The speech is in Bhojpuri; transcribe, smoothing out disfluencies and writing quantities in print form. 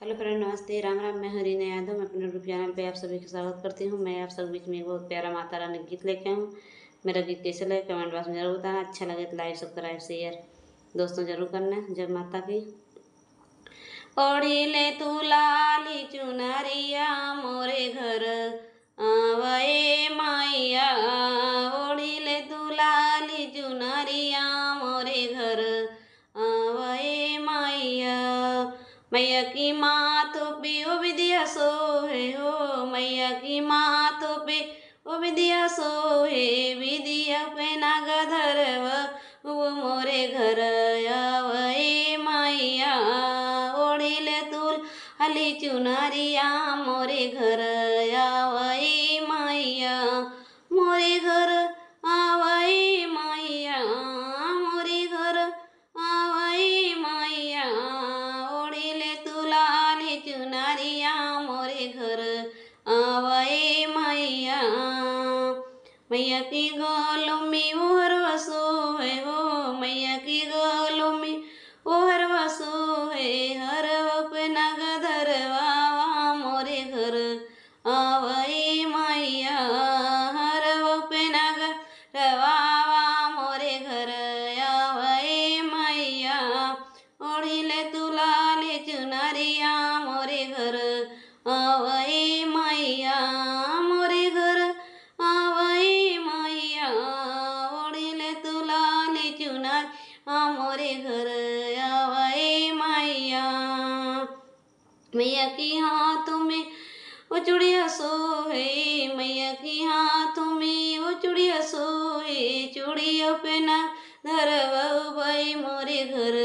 हेलो फ्रेंड, नमस्ते, राम राम। मैं हरीना यादव। मैं अपने यूट्यूब चैनल पे आप सभी का स्वागत करती हूँ। मैं आप सब बीच में एक बहुत प्यारा माता रानी गीत लेके हूँ। मेरा गीत कैसे लगे कमेंट बॉक्स में जरूर बताना। अच्छा लगे तो लाइक सब्सक्राइब शेयर दोस्तों जरूर करना। जय माता की। ओढ़ी ले तू लाली चुनरिया मोरे घर आवए माइया। ओढ़ी ले तू लाली चुनरिया मोरे घर आवए माइया। मैया की माँ तो पे ओ विद्या सोहे हो। मैया की माँ तो पे ओ विद्या सोहे। विद्या पे नागधरव वो मोरे घर आवए माइया। ओढ़िले तुल हली चुनरिया मोरे घर आवए माइया। मोरे घर आवए माइया। मोरे घर आवए माइया। ओढ़िले तुलाली चुनरिया मोरे घर आवए माइया। मैया की गलों में ओहर वसो है हो। मैया की गलों में ओहर वसो है। हर अपना गधरवा मोरे घर आवए माइया। हर अपना गधरवा मोरे घर आवए माइया। ओढ़िले तुलाले चुनरिया मोरे घर आवए माइया। मोरे घर आवए माइया। ओढ़िले तुलाले चुनरिया मोरे घर आवए माइया। मैया की हाथों में वो चूड़िया सोहे। मैया की हाथों में वो चूड़िया सोहे। चूड़िया पे ना धरवा मोरे घर